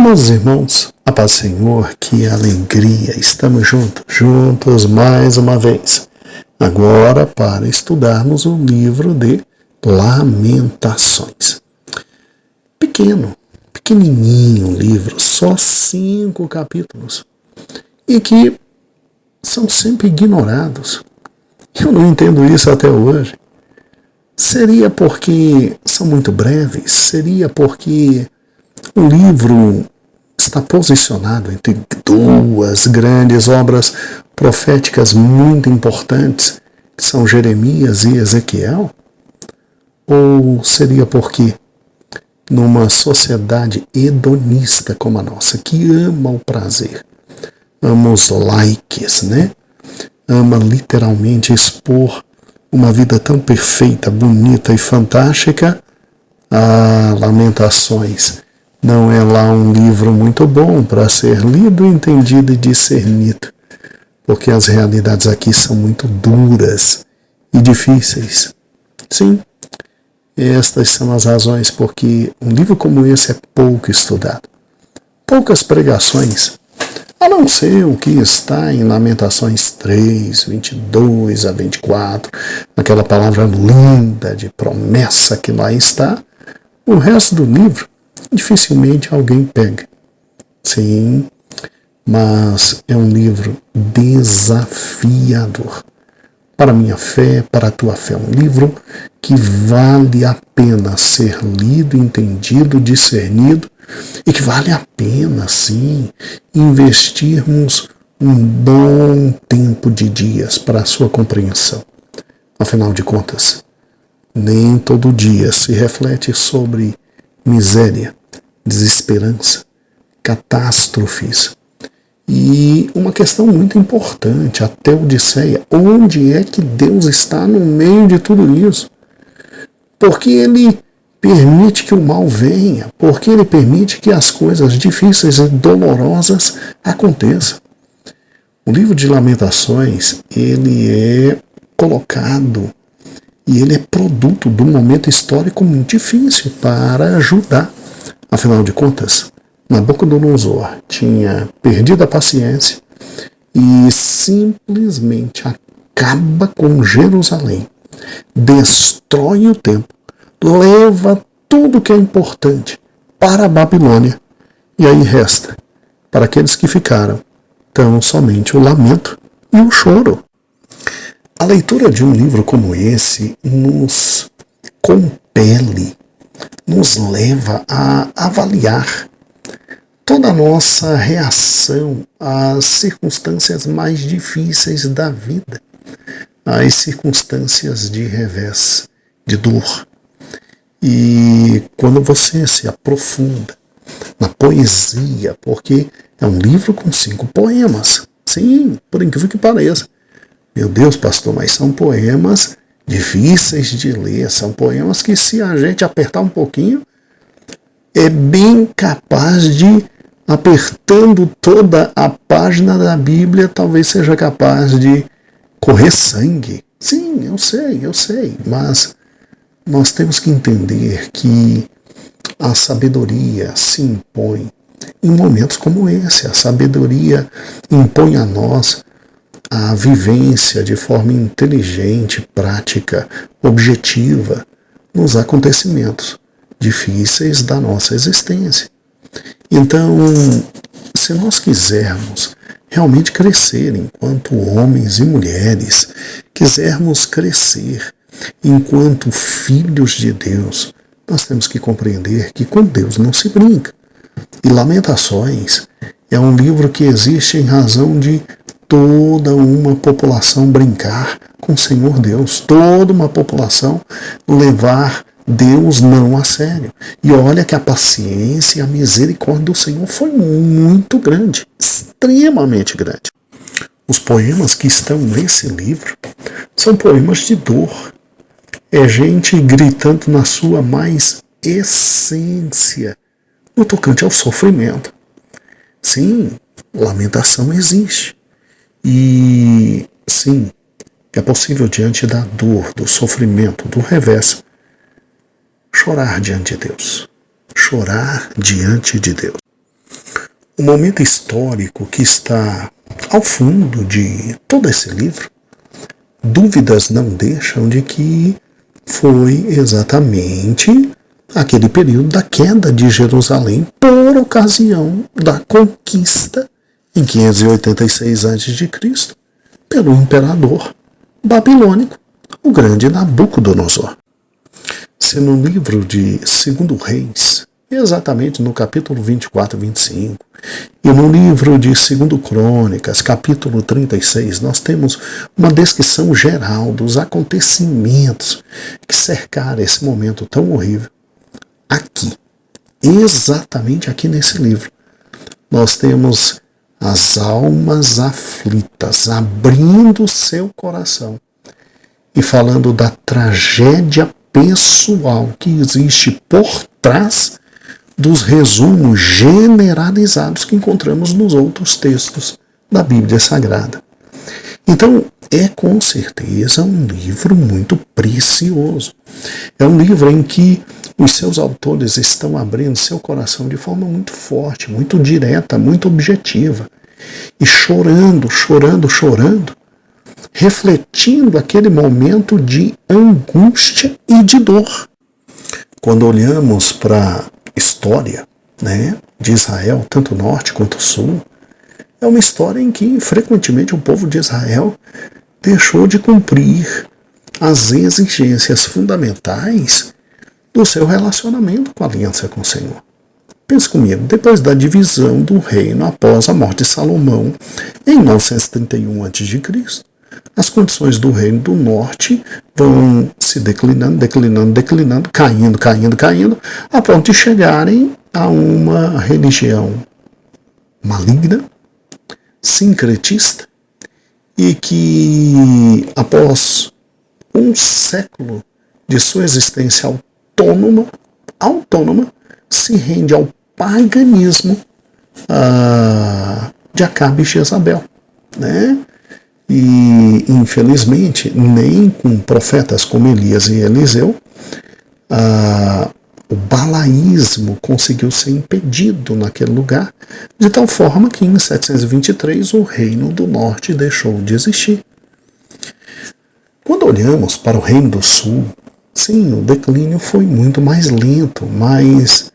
Amados irmãos, a paz do Senhor, que alegria, estamos juntos mais uma vez, agora para estudarmos o livro de Lamentações. Pequenininho um livro, só 5 capítulos, e que são sempre ignorados. Eu não entendo isso até hoje. Seria porque são muito breves? Seria porque o livro está posicionado entre duas grandes obras proféticas muito importantes, que são Jeremias e Ezequiel? Ou seria porque, numa sociedade hedonista como a nossa, que ama o prazer, ama os likes, ama literalmente expor uma vida tão perfeita, bonita e fantástica, Lamentações não é lá um livro muito bom para ser lido, entendido e discernido, porque as realidades aqui são muito duras e difíceis. Sim, estas são as razões porque um livro como esse é pouco estudado. Poucas pregações, a não ser o que está em Lamentações 3, 22 a 24, aquela palavra linda de promessa que lá está, o resto do livro dificilmente alguém pega. Sim, mas é um livro desafiador para a minha fé, para a tua fé. Um livro que vale a pena ser lido, entendido, discernido, e que vale a pena, sim, investirmos um bom tempo de dias para a sua compreensão. Afinal de contas, nem todo dia se reflete sobre miséria, desesperança, catástrofes. E uma questão muito importante, a Teodiceia: onde é que Deus está no meio de tudo isso? Porque Ele permite que o mal venha, porque Ele permite que as coisas difíceis e dolorosas aconteçam. O livro de Lamentações, ele é colocado e ele é produto de um momento histórico muito difícil para Judá. Afinal de contas, Nabucodonosor tinha perdido a paciência e simplesmente acaba com Jerusalém, destrói o templo, leva tudo que é importante para a Babilônia, e aí resta, para aqueles que ficaram, tão somente o lamento e o choro. A leitura de um livro como esse nos compele, nos leva a avaliar toda a nossa reação às circunstâncias mais difíceis da vida, às circunstâncias de revés, de dor. E quando você se aprofunda na poesia, porque é um livro com 5 poemas, sim, por incrível que pareça. Meu Deus, pastor, mas são poemas difíceis de ler, são poemas que, se a gente apertar um pouquinho, é bem capaz de, apertando toda a página da Bíblia, talvez seja capaz de correr sangue. Sim, eu sei, mas nós temos que entender que a sabedoria se impõe em momentos como esse. A sabedoria impõe a nós a vivência de forma inteligente, prática, objetiva nos acontecimentos difíceis da nossa existência. Então, se nós quisermos realmente crescer enquanto homens e mulheres, quisermos crescer enquanto filhos de Deus, nós temos que compreender que com Deus não se brinca. E Lamentações é um livro que existe em razão de toda uma população brincar com o Senhor Deus, toda uma população levar Deus não a sério. E olha que a paciência e a misericórdia do Senhor foi muito grande, extremamente grande. Os poemas que estão nesse livro são poemas de dor. É gente gritando na sua mais essência, no tocante ao sofrimento. Sim, lamentação existe. E sim, é possível, diante da dor, do sofrimento, do revés, chorar diante de Deus. Chorar diante de Deus. o momento histórico que está ao fundo de todo esse livro, dúvidas não deixam de que foi exatamente aquele período da queda de Jerusalém por ocasião da conquista em 586 a.C. pelo imperador babilônico, o grande Nabucodonosor. Se no livro de 2 Reis, exatamente no capítulo 24 e 25, e no livro de 2 Crônicas, capítulo 36, nós temos uma descrição geral dos acontecimentos que cercaram esse momento tão horrível. Aqui, exatamente aqui nesse livro, nós temos as almas aflitas abrindo seu coração e falando da tragédia pessoal que existe por trás dos resumos generalizados que encontramos nos outros textos da Bíblia Sagrada. Então, é com certeza um livro muito precioso. É um livro em que os seus autores estão abrindo seu coração de forma muito forte, muito direta, muito objetiva. E chorando, refletindo aquele momento de angústia e de dor. Quando olhamos para a história, de Israel, tanto norte quanto sul, é uma história em que frequentemente o povo de Israel deixou de cumprir as exigências fundamentais do seu relacionamento com a aliança com o Senhor. Pense comigo, depois da divisão do reino após a morte de Salomão em 931 a.C., as condições do reino do norte vão se declinando, caindo, a ponto de chegarem a uma religião maligna, sincretista, e que após um século de sua existência autônoma, se rende ao paganismo de Acabe e Jezabel, E, infelizmente, nem com profetas como Elias e Eliseu, o balaísmo conseguiu ser impedido naquele lugar, de tal forma que em 723 o reino do norte deixou de existir. Quando olhamos para o reino do sul, sim, o declínio foi muito mais lento, mas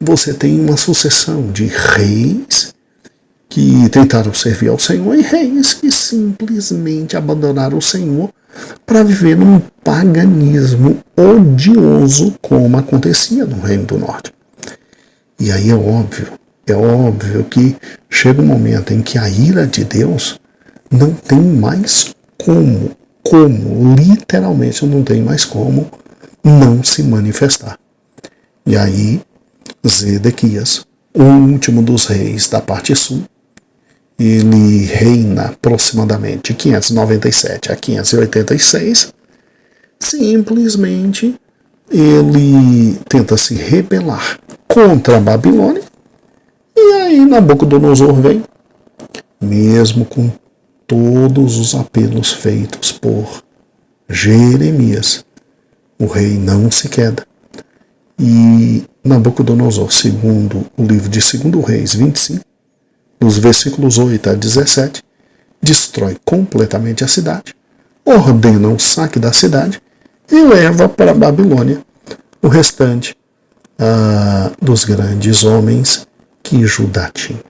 você tem uma sucessão de reis que tentaram servir ao Senhor e reis que simplesmente abandonaram o Senhor para viver num paganismo odioso como acontecia no Reino do Norte. E aí é óbvio que chega um momento em que a ira de Deus não tem mais literalmente não tem mais como não se manifestar. E aí Zedequias, o último dos reis da parte sul, ele reina aproximadamente de 597 a 586, simplesmente ele tenta se rebelar contra a Babilônia, e aí Nabucodonosor vem, mesmo com todos os apelos feitos por Jeremias, o rei não se queda. E Nabucodonosor, segundo o livro de 2 Reis 25, nos versículos 8 a 17, destrói completamente a cidade, ordena o saque da cidade e leva para a Babilônia o restante dos grandes homens que Judá tinha.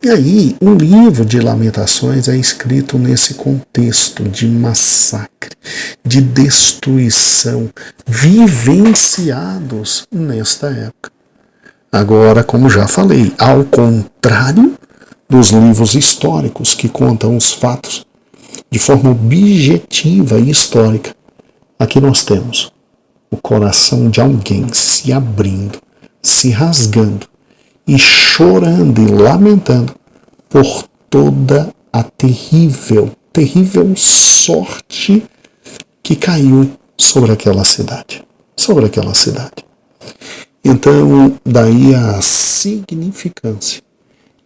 E aí, o livro de Lamentações é escrito nesse contexto de massacre, de destruição, vivenciados nesta época. Agora, como já falei, ao contrário dos livros históricos que contam os fatos de forma objetiva e histórica, aqui nós temos o coração de alguém se abrindo, se rasgando e chorando e lamentando por toda a terrível sorte que caiu sobre aquela cidade. Então, daí a significância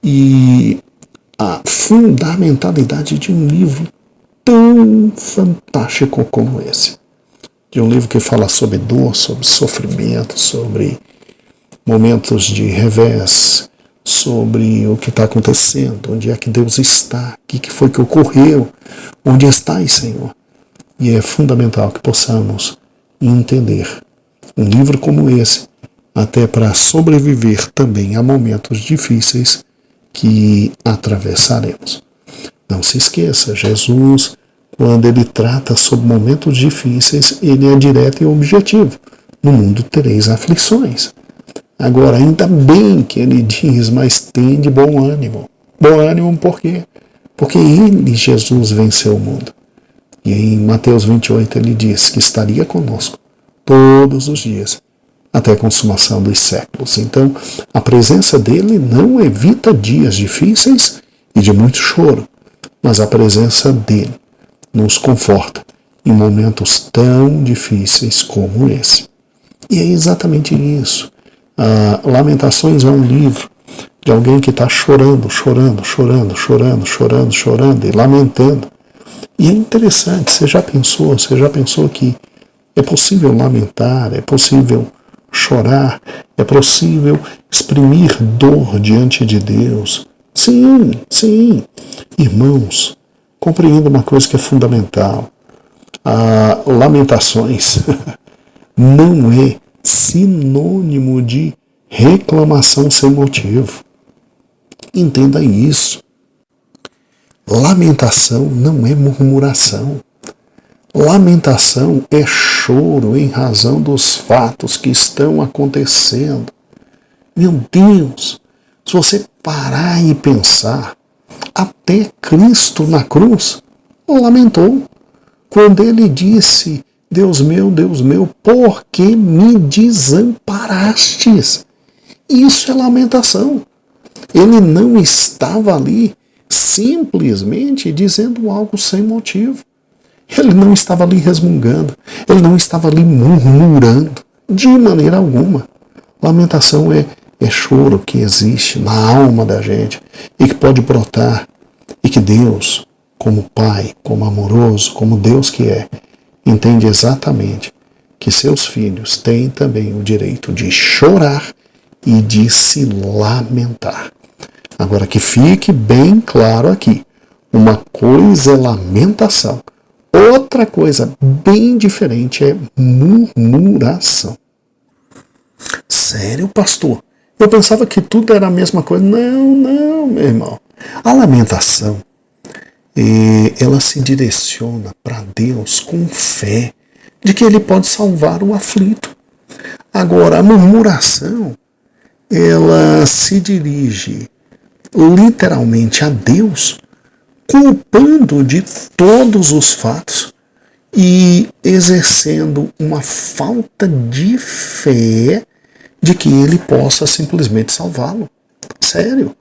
e a fundamentalidade de um livro tão fantástico como esse. De um livro que fala sobre dor, sobre sofrimento, sobre momentos de revés, sobre o que está acontecendo, onde é que Deus está, o que foi que ocorreu, onde estás, Senhor. E é fundamental que possamos entender um livro como esse, até para sobreviver também a momentos difíceis que atravessaremos. Não se esqueça, Jesus, quando ele trata sobre momentos difíceis, ele é direto e objetivo. No mundo tereis aflições. Agora, ainda bem que ele diz, mas tende bom ânimo. Bom ânimo por quê? Porque ele, Jesus, venceu o mundo. E em Mateus 28 ele diz que estaria conosco todos os dias, até a consumação dos séculos. Então, a presença dele não evita dias difíceis e de muito choro, mas a presença dele nos conforta em momentos tão difíceis como esse. E é exatamente isso. Lamentações é um livro de alguém que está chorando e lamentando. E é interessante, você já pensou que é possível lamentar, é possível chorar, é possível exprimir dor diante de Deus? Sim, sim. Irmãos, compreenda uma coisa que é fundamental. Lamentações não é sinônimo de reclamação sem motivo. Entenda isso. Lamentação não é murmuração. Lamentação é choro em razão dos fatos que estão acontecendo. Meu Deus, se você parar e pensar, até Cristo na cruz lamentou quando ele disse: Deus meu, por que me desamparastes? Isso é lamentação. Ele não estava ali simplesmente dizendo algo sem motivo. Ele não estava ali resmungando. Ele não estava ali murmurando. De maneira alguma. Lamentação é choro que existe na alma da gente e que pode brotar. E que Deus, como Pai, como amoroso, como Deus que é, entende exatamente que seus filhos têm também o direito de chorar e de se lamentar. Agora que fique bem claro aqui, uma coisa é lamentação, outra coisa bem diferente é murmuração. Sério, pastor? Eu pensava que tudo era a mesma coisa. Não, meu irmão. A lamentação, ela se direciona para Deus com fé de que Ele pode salvar o aflito. Agora, a murmuração, ela se dirige literalmente a Deus, culpando de todos os fatos e exercendo uma falta de fé de que Ele possa simplesmente salvá-lo. Sério.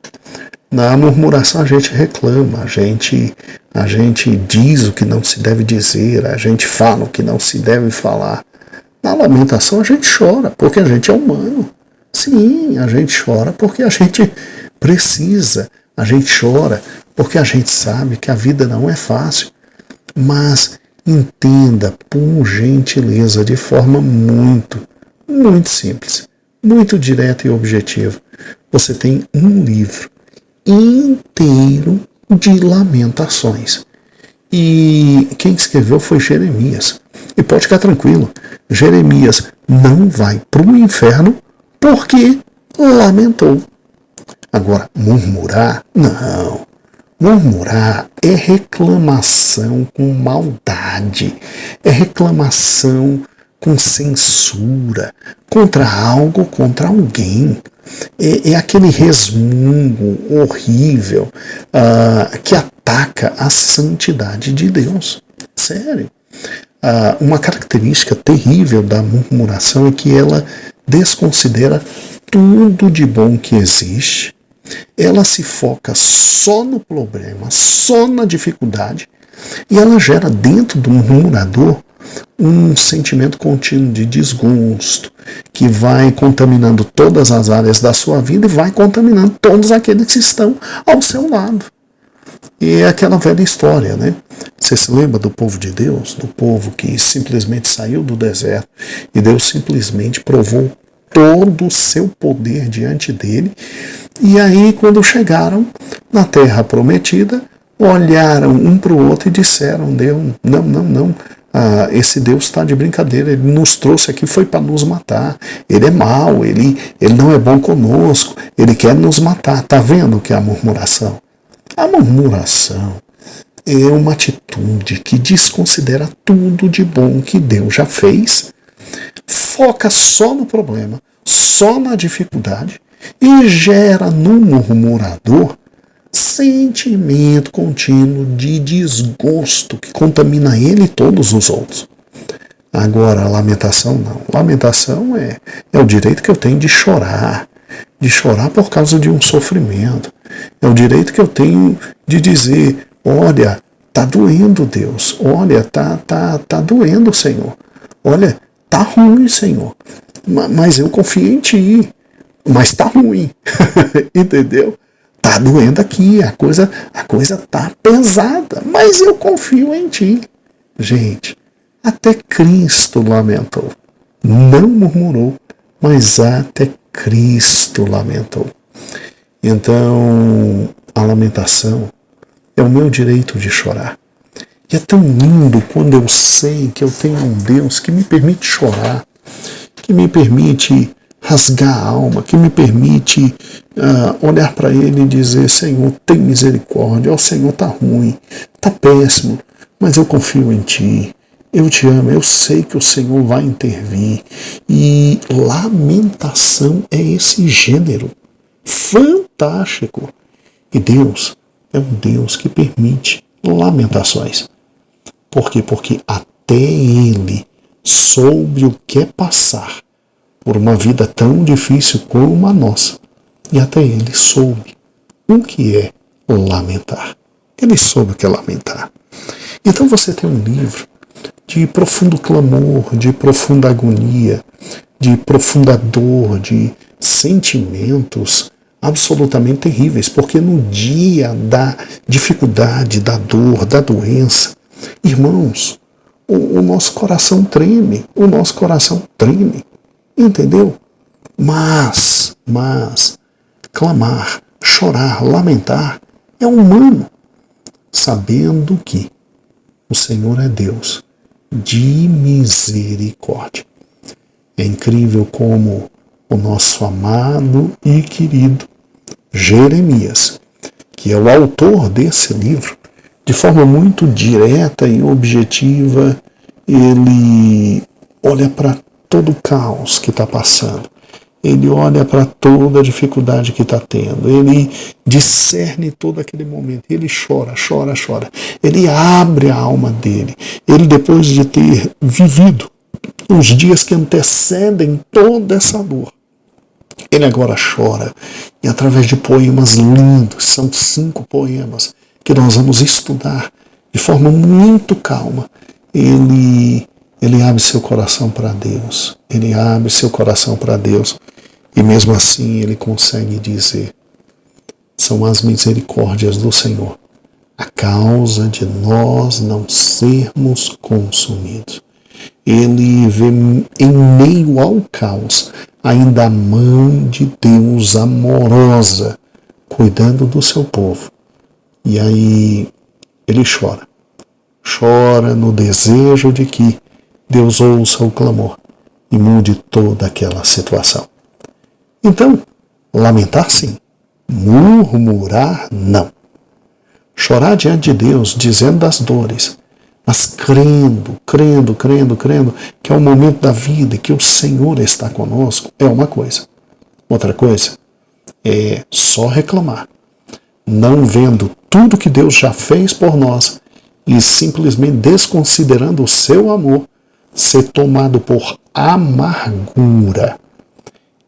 Na murmuração a gente reclama, a gente diz o que não se deve dizer, a gente fala o que não se deve falar. Na lamentação a gente chora, porque a gente é humano. Sim, a gente chora porque a gente precisa, a gente chora porque a gente sabe que a vida não é fácil. Mas entenda, por gentileza, de forma muito simples, muito direta e objetiva. Você tem um livro inteiro de lamentações. E quem escreveu foi Jeremias. E pode ficar tranquilo, Jeremias não vai para o inferno porque lamentou. Agora, murmurar? Não. Murmurar é reclamação com maldade, é reclamação com censura, contra algo, contra alguém. É aquele resmungo horrível que ataca a santidade de Deus. Sério. Uma característica terrível da murmuração é que ela desconsidera tudo de bom que existe. Ela se foca só no problema, só na dificuldade, e ela gera dentro do murmurador um sentimento contínuo de desgosto, que vai contaminando todas as áreas da sua vida e vai contaminando todos aqueles que estão ao seu lado. E é aquela velha história, né? Você se lembra do povo de Deus? Do povo que simplesmente saiu do deserto e Deus simplesmente provou todo o seu poder diante dele. E aí, quando chegaram na terra prometida, olharam um para o outro e disseram: Deus, não. Esse Deus está de brincadeira, ele nos trouxe aqui, foi para nos matar, ele é mau, ele não é bom conosco, ele quer nos matar. Está vendo o que é a murmuração? A murmuração é uma atitude que desconsidera tudo de bom que Deus já fez, foca só no problema, só na dificuldade e gera no murmurador sentimento contínuo de desgosto que contamina ele e todos os outros. Agora, a lamentação não. Lamentação é o direito que eu tenho de chorar por causa de um sofrimento. É o direito que eu tenho de dizer: olha, tá doendo, Deus. Olha, tá doendo, Senhor. Olha, tá ruim, Senhor. Mas eu confio em Ti. Mas tá ruim. Entendeu? Tá doendo aqui, a coisa tá pesada, mas eu confio em Ti. Gente, até Cristo lamentou. Não murmurou, mas até Cristo lamentou. Então, a lamentação é o meu direito de chorar. E é tão lindo quando eu sei que eu tenho um Deus que me permite chorar, que me permite rasgar a alma, que me permite olhar para Ele e dizer: Senhor, tem misericórdia, ó Senhor, tá ruim, tá péssimo, mas eu confio em Ti, eu Te amo, eu sei que o Senhor vai intervir. E lamentação é esse gênero fantástico. E Deus é um Deus que permite lamentações. Por quê? Porque até Ele soube o que é passar por uma vida tão difícil como a nossa. E até Ele soube o que é lamentar. Ele soube o que é lamentar. Então você tem um livro de profundo clamor, de profunda agonia, de profunda dor, de sentimentos absolutamente terríveis, porque no dia da dificuldade, da dor, da doença, irmãos, o nosso coração treme, entendeu? Mas, clamar, chorar, lamentar é humano, sabendo que o Senhor é Deus de misericórdia. É incrível como o nosso amado e querido Jeremias, que é o autor desse livro, de forma muito direta e objetiva, ele olha para todo o caos que está passando. Ele olha para toda a dificuldade que está tendo. Ele discerne todo aquele momento. Ele chora. Ele abre a alma dele. Ele, depois de ter vivido os dias que antecedem toda essa dor, ele agora chora. E através de poemas lindos, são 5 poemas que nós vamos estudar de forma muito calma, ele abre seu coração para Deus. Ele abre seu coração para Deus. E mesmo assim ele consegue dizer: são as misericórdias do Senhor a causa de nós não sermos consumidos. Ele vê em meio ao caos ainda a mão de Deus amorosa cuidando do seu povo. E aí ele chora no desejo de que Deus ouça o clamor e mude toda aquela situação. Então, lamentar sim, murmurar não. Chorar diante de Deus, dizendo das dores, mas crendo que é o momento da vida e que o Senhor está conosco, é uma coisa. Outra coisa é só reclamar, não vendo tudo que Deus já fez por nós e simplesmente desconsiderando o seu amor, ser tomado por amargura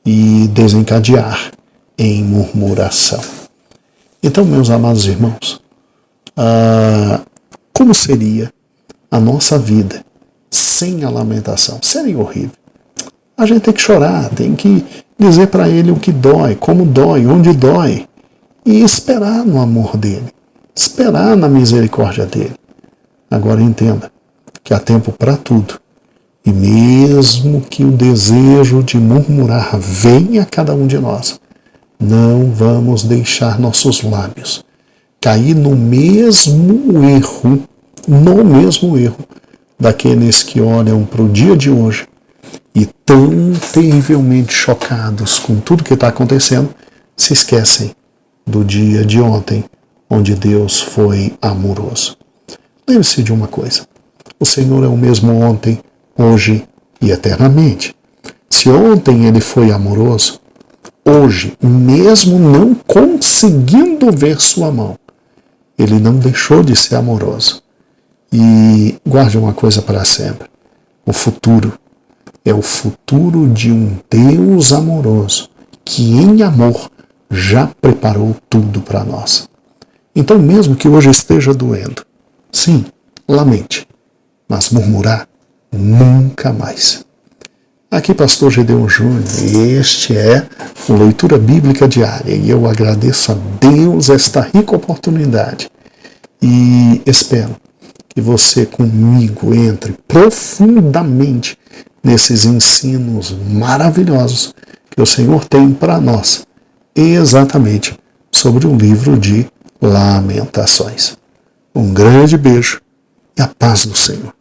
e desencadear em murmuração. Então, meus amados irmãos, como seria a nossa vida sem a lamentação? Seria horrível. A gente tem que chorar, tem que dizer para Ele o que dói, como dói, onde dói, e esperar no amor dEle, esperar na misericórdia dEle. Agora entenda que há tempo para tudo E mesmo que o desejo de murmurar venha a cada um de nós, não vamos deixar nossos lábios cair no mesmo erro daqueles que olham para o dia de hoje e tão terrivelmente chocados com tudo que está acontecendo, se esquecem do dia de ontem, onde Deus foi amoroso. Lembre-se de uma coisa: o Senhor é o mesmo ontem, hoje e eternamente. Se ontem Ele foi amoroso, hoje, mesmo não conseguindo ver sua mão, Ele não deixou de ser amoroso. E guarde uma coisa para sempre: o futuro é o futuro de um Deus amoroso que em amor já preparou tudo para nós. Então, mesmo que hoje esteja doendo, sim, lamente, mas murmurar nunca mais. Aqui, Pastor Gedeon Júnior, este é o Leitura Bíblica Diária e eu agradeço a Deus esta rica oportunidade e espero que você comigo entre profundamente nesses ensinos maravilhosos que o Senhor tem para nós, exatamente sobre o livro de Lamentações. Um grande beijo e a paz do Senhor.